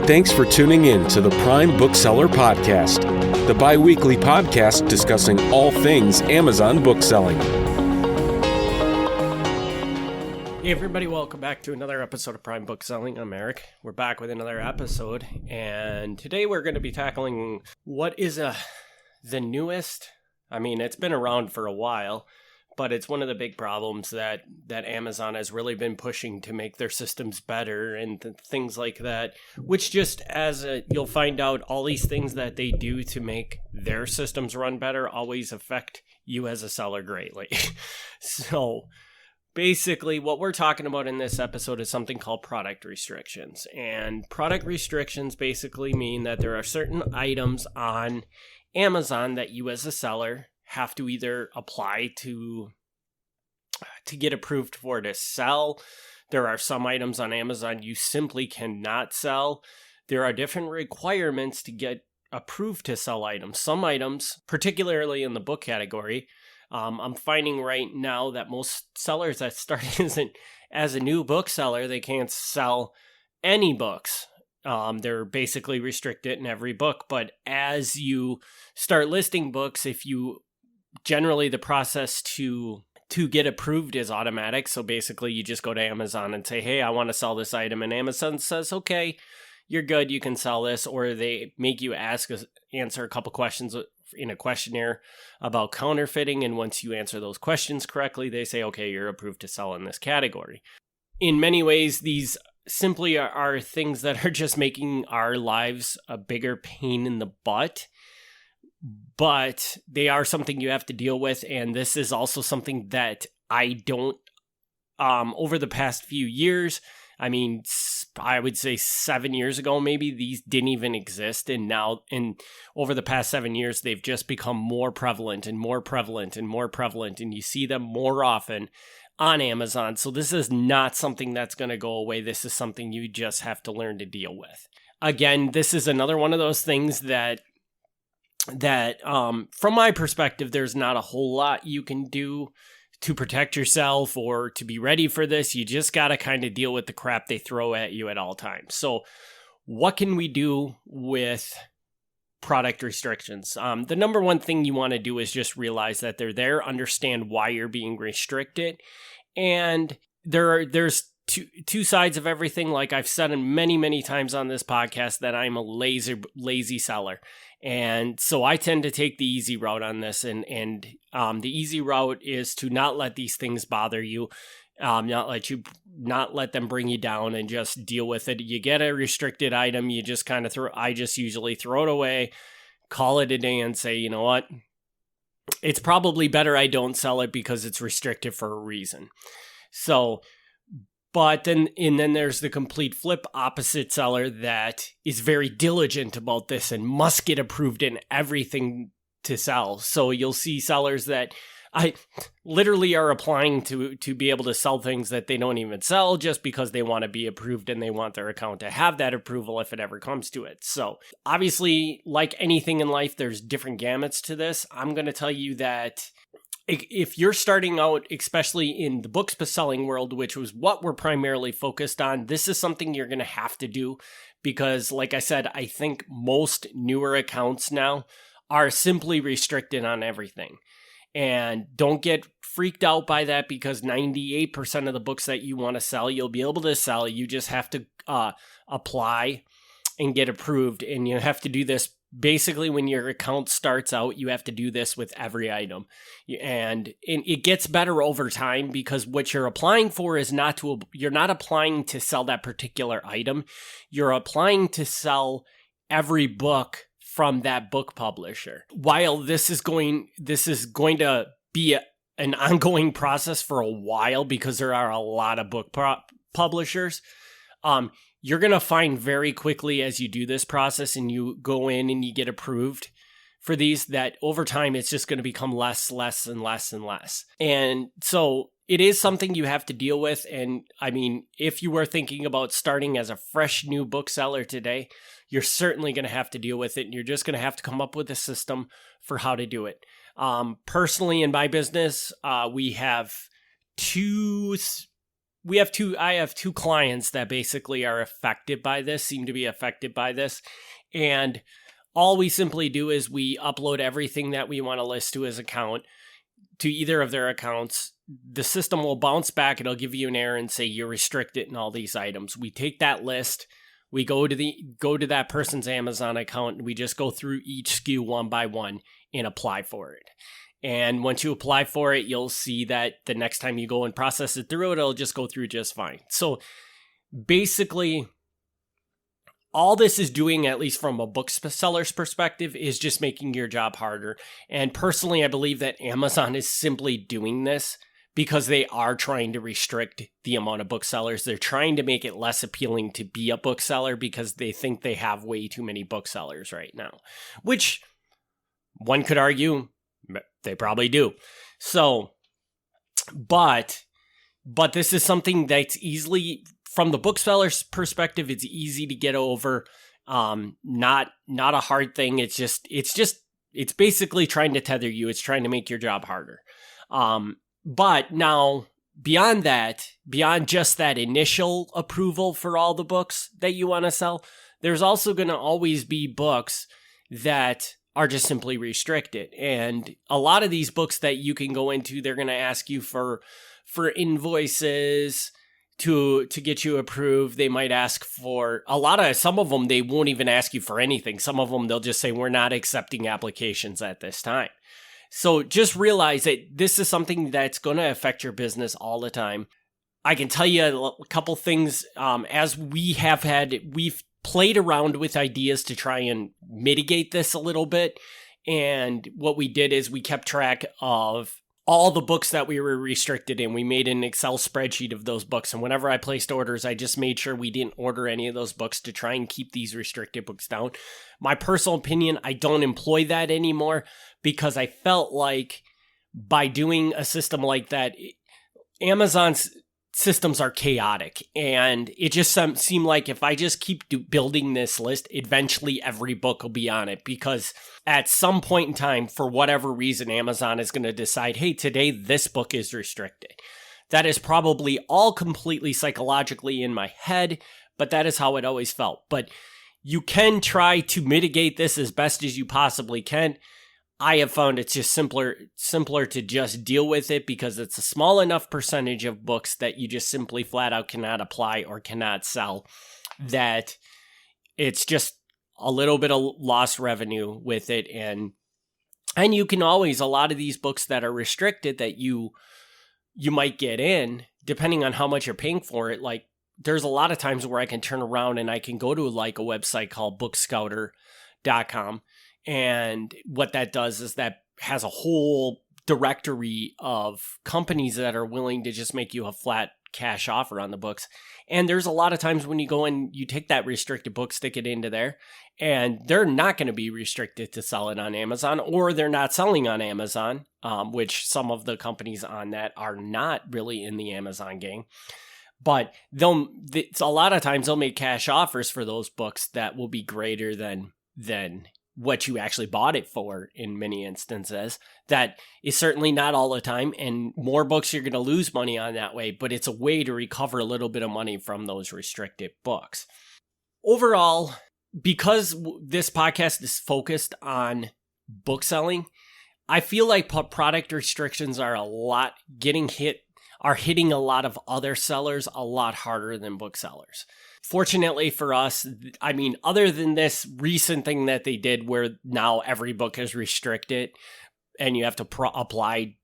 Thanks for tuning in to the Prime Bookseller Podcast, the bi-weekly podcast discussing all things Amazon bookselling. Hey everybody, welcome back to another episode of Prime Bookselling. I'm Eric. We're back with another episode, and today we're going to be tackling what is the newest. I mean, it's been around for a while, but it's one of the big problems that Amazon has really been pushing to make their systems better and things like that, which just you'll find out all these things that they do to make their systems run better always affect you as a seller greatly. So basically, what we're talking about in this episode is something called product restrictions. And product restrictions basically mean that there are certain items on Amazon that you as a seller have to either apply to get approved for to sell. There are some items on Amazon you simply cannot sell. There are different requirements to get approved to sell items. Some items, particularly in the book category, I'm finding right now that most sellers that start as a new bookseller, they can't sell any books. They're basically restricted in every book. But as you start listing books, generally the process to get approved is automatic. So basically you just go to Amazon and say, hey, I want to sell this item. And Amazon says, okay, you're good, you can sell this. Or they make you answer a couple questions in a questionnaire about counterfeiting. And once you answer those questions correctly, they say, okay, you're approved to sell in this category. In many ways, these simply are things that are just making our lives a bigger pain in the butt. But they are something you have to deal with. And this is also something that I don't, over the past few years, I mean, I would say 7 years ago, maybe these didn't even exist. And now, over the past 7 years, they've just become more prevalent and more prevalent and more prevalent. And you see them more often on Amazon. So this is not something that's going to go away. This is something you just have to learn to deal with. Again, this is another one of those things that from my perspective, there's not a whole lot you can do to protect yourself or to be ready for this. You just got to kind of deal with the crap they throw at you at all times. So what can we do with product restrictions? The number one thing you want to do is just realize that they're there, understand why you're being restricted. And there's two sides of everything. Like I've said many, many times on this podcast that I'm a lazy seller. And so I tend to take the easy route on this. And the easy route is to not let these things bother you, not let them bring you down, and just deal with it. You get a restricted item, you just kind of I just usually throw it away, call it a day and say, you know what? It's probably better I don't sell it because it's restricted for a reason. So, but then there's the complete flip opposite seller that is very diligent about this and must get approved in everything to sell. So you'll see sellers that I literally are applying to be able to sell things that they don't even sell just because they want to be approved and they want their account to have that approval if it ever comes to it. So obviously, like anything in life, there's different gamuts to this. I'm going to tell you that if you're starting out, especially in the books selling world, which was what we're primarily focused on, this is something you're going to have to do because, like I said, I think most newer accounts now are simply restricted on everything. And don't get freaked out by that because 98% of the books that you want to sell, you'll be able to sell. You just have to apply and get approved. And you have to do this basically when your account starts out. You have to do this with every item. And it gets better over time because what you're applying for is you're not applying to sell that particular item. You're applying to sell every book from that book publisher. While this is going to be an ongoing process for a while because there are a lot of book publishers, you're going to find very quickly as you do this process and you go in and you get approved for these that over time it's just going to become less and less. And so it is something you have to deal with. And I mean, if you were thinking about starting as a fresh new bookseller today, you're certainly going to have to deal with it. And you're just going to have to come up with a system for how to do it. Personally, in my business, we have I have two clients that basically are affected by this, seem to be affected by this. And all we simply do is we upload everything that we want to list to his account, to either of their accounts. The system will bounce back. It'll give you an error and say you're restricted in all these items. We take that list. We go to that person's Amazon account, and we just go through each SKU one by one and apply for it. And once you apply for it, you'll see that the next time you go and process it through, it'll just go through just fine. So basically, all this is doing, at least from a bookseller's perspective, is just making your job harder. And personally, I believe that Amazon is simply doing this because they are trying to restrict the amount of booksellers. They're trying to make it less appealing to be a bookseller because they think they have way too many booksellers right now, which one could argue they probably do. So, but this is something that's easily, from the bookseller's perspective, it's easy to get over. Not a hard thing. It's basically trying to tether you. It's trying to make your job harder. But now, beyond that, beyond just that initial approval for all the books that you want to sell, there's also going to always be books that are just simply restricted. And a lot of these books that you can go into, they're going to ask you for invoices to get you approved. They might ask for some of them, they won't even ask you for anything. Some of them, they'll just say, we're not accepting applications at this time. So just realize that this is something that's going to affect your business all the time. I can tell you a couple things. As we've played around with ideas to try and mitigate this a little bit. And what we did is we kept track of all the books that we were restricted in. We made an Excel spreadsheet of those books. And whenever I placed orders, I just made sure we didn't order any of those books to try and keep these restricted books down. My personal opinion, I don't employ that anymore because I felt like by doing a system like that, Amazon's systems are chaotic, and it just seemed like if I just keep building this list, eventually every book will be on it, because at some point in time, for whatever reason, Amazon is going to decide, hey, today this book is restricted. That is probably all completely psychologically in my head, but that is how it always felt. But you can try to mitigate this as best as you possibly can. I have found it's just simpler to just deal with it because it's a small enough percentage of books that you just simply flat out cannot apply or cannot sell, that it's just a little bit of lost revenue with it. And you can always, a lot of these books that are restricted that you might get in, depending on how much you're paying for it, like there's a lot of times where I can turn around and I can go to like a website called bookscouter.com. And what that does is that has a whole directory of companies that are willing to just make you a flat cash offer on the books. And there's a lot of times when you go and you take that restricted book, stick it into there, and they're not going to be restricted to sell it on Amazon, or they're not selling on Amazon, which some of the companies on that are not really in the Amazon gang. But a lot of times they'll make cash offers for those books that will be greater than what you actually bought it for in many instances. That is certainly not all the time, and more books you're going to lose money on that way, but it's a way to recover a little bit of money from those restricted books. Overall, because this podcast is focused on book selling, I feel like product restrictions are hitting a lot of other sellers a lot harder than booksellers. Fortunately for us, I mean, other than this recent thing that they did where now every book is restricted and you have to apply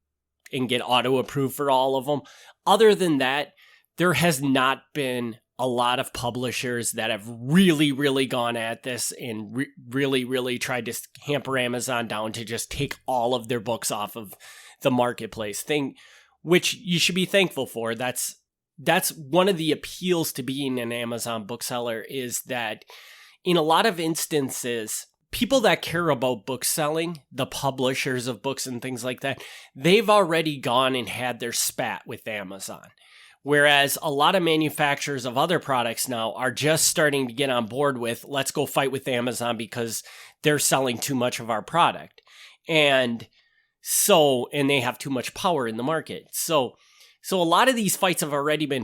and get auto approved for all of them, other than that, there has not been a lot of publishers that have really, really gone at this and really, really tried to hamper Amazon down to just take all of their books off of the marketplace thing, which you should be thankful for. That's one of the appeals to being an Amazon bookseller, is that in a lot of instances, people that care about book selling, the publishers of books and things like that, they've already gone and had their spat with Amazon. Whereas a lot of manufacturers of other products now are just starting to get on board with, let's go fight with Amazon because they're selling too much of our product. And they have too much power in the market. So a lot of these fights have already been